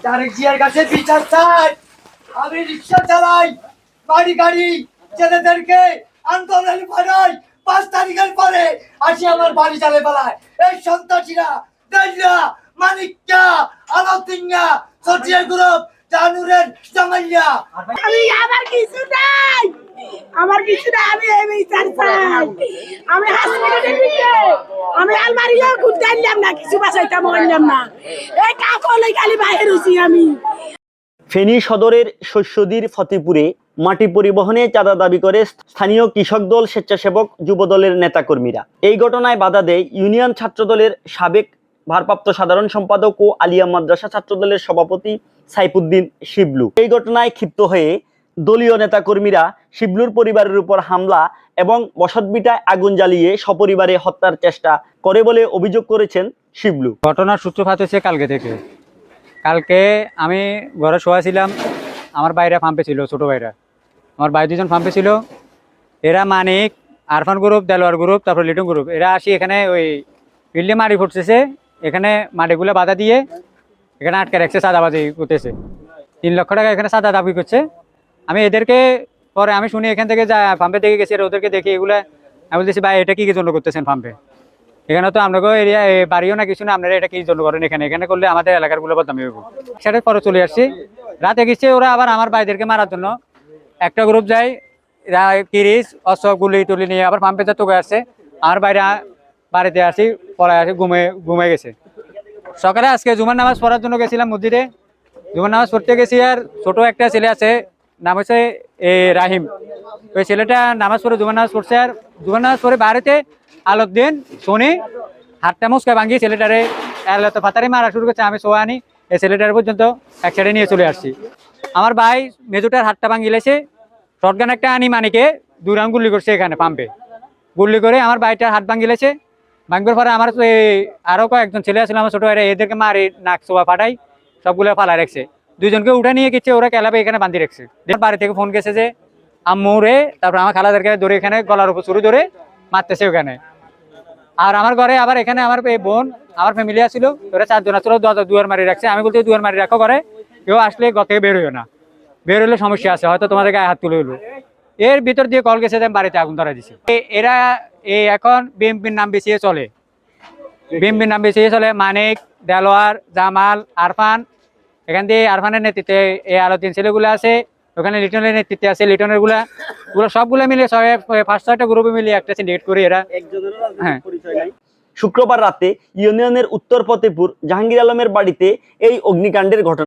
তারেক জিয়ার কাছে বিচার চাই। আমি রিক্সা চালাই, বাড়ি গাড়ি ছেলেদেরকে আন্দোলন পাঠাই। 5 তারিখের পরে আসি আমার বাড়ি চালে পালায়। এই সন্ত্রাসীরা দৈরা মানিকা আলাউদ্দিনা সজিয়া গ্রুপ জানুরের জামাইয়া। আমি আমার কিছু নাই, আমার কিছু নাই। আমি এই বিচার চাই। আমি হসপিটালে দিতে আমি আলমারিও খুলতে আনলাম না, কিছু বাঁচাইতে পারলাম না। এই কাকলে খালি বাইরে হইছি আমি। ফেনী সদরের শস্যদীর ফতেপুরে মাটি পরিবহনে চাঁদা দাবি করে স্থানীয় কৃষক দল, স্বেচ্ছাসেবক যুবদলের নেতাকর্মীরা। এই ঘটনায় বাধা দেয় ইউনিয়ন ছাত্রদলের সাবেক ভারপ্রাপ্ত সাধারণ সম্পাদক ও আলিয়া মাদ্রাসা ছাত্রদলের সভাপতি সাইফুদ্দিন শিবলু। এই ঘটনায় ক্ষিপ্ত হয়ে দলীয় নেতাকর্মীরা শিবলুর পরিবারের উপর হামলা এবং বসতভিটায় আগুন জ্বালিয়ে সপরিবারে হত্যার চেষ্টা করে বলে অভিযোগ করেছেন শিবলু। ঘটনার সূত্রপাত হয়েছে কালকে থেকে। কালকে আমি ঘরে শোয়া ছিলাম, আমার বাইরে পাম্পে ছিল, ছোটো ভাইরা, আমার ভাই 2জন পাম্পে ছিল। এরা মানিক, আরফান গ্রুপ, দেলোয়ার গ্রুপ, তারপর লিটন গ্রুপ, এরা আসি এখানে ওই ফিল্ডে মাটি ফুটতেছে, এখানে মাটিগুলো বাধা দিয়ে এখানে আটকে রাখছে, চাঁদাবাজি করতেছে। 3 লক্ষ টাকা এখানে চাঁদা দাবি করছে। আমি এদেরকে পরে আমি শুনি এখান থেকে যা পাম্পে থেকে গেছি, ওদেরকে দেখি এগুলা। আমি বলতেছি ভাই এটা কি জন্য করতেছেন পাম্পে? এখানে তো আপনাকে এরিয়া বাড়িও না কিছু না, আপনারা এটা কি জন্য করেন এখানে? এখানে করলে আমাদের এলাকার গুলো বদনামি হইব। সেটার পরে চলে আসছি, রাতে গেছে ওরা আবার আমার ভাইদেরকে মারার জন্য। একটা গ্রুপ যায় কিরিস অস্ত্র গুলি টুলি নিয়ে আবার পাম্পে যা তোকে আসছে। আমার বাইরে বাড়িতে আসি, পড়ায় আসি, ঘুমে গেছে। সকালে আজকে জুমার নামাজ পড়ার জন্য গেছিলাম মসজিদে। জুমার নামাজ পড়তে গেছি, আর ছোট একটা ছেলে আছে, নাম হচ্ছে রাহিম। ওই ছেলেটা নামাজ পড়ে জুমার নামাজ পড়ছে, আর জুমার নামাজ পড়ে বাড়িতে আলোকদিন শুনি হাতটা মুসকা ভাঙ্গি ছেলেটারে এত ফাতারি মারা শুরু করছে। আমি সোয়া আনি, এই ছেলেটার পর্যন্ত এক সাইডে নিয়ে চলে আসছি। আমার ভাই মেজুটার হাতটা ভাঙ্গিলেছে, শটগান একটা আনি মানিকে 2 রাউন্ড গুলি করছে এখানে পাম্পে। গুলি করে আমার ভাইটার হাত ভাঙ্গিলেছে। ভাঙ্গার পরে আমার আরও কয়েকজন ছেলে আসলে আমার ছোটো ভাইরা, এদেরকে মারি নাক সোয়া ফাটাই সবগুলো ফালা রাখছে। 2জনকে উঠে নিয়ে গেছে, ওরা ক্যালাবে এখানে বান্ধি রাখছে। বাড়ি থেকে ফোন গেছে যে আম্মুরে, তারপর আমার খালাদেরকে ধরে এখানে গলার উপর চুরি ধরে মারতেছে ওখানে। আর আমার ঘরে আবার এখানে আমার বোন, আমার ফ্যামিলি আসছিল, ওরা 4 জন আসছিল, দুয়ার মারি রাখছে। আমি বলতে দুয়ার মারি রাখো ঘরে, কেউ আসলে ঘর থেকে বের হইও না, বের হলে সমস্যা আছে, হয়তো তোমাদের গায়ে হাত তুলে হইলো। এর ভিতর দিয়ে কল গেছে যে বাড়িতে আগুন ধরা দিছে। এরা এখন বিএমপির নাম বেশিয়ে চলে, বিএমপির নাম বেশিয়ে চলে। মানিক, দেলোয়ার, জামাল, আরফান, এখান দিয়ে আরফানের নেতৃত্বে এই আরো 3 ছেলেগুলো আছে, ওখানে লিটনের নেতৃত্বে আছে। লিটনের গুলো সবগুলো মিলে 5-6টা গ্রুপে মিলে একটা সিন্ডিকেট করে এরা। হ্যাঁ, শুক্রবার রাতে ইউনিয়নের উত্তর ফতেপুর জাহাঙ্গীর আলমের বাড়িতে এই অগ্নিকাণ্ডের ঘটনা।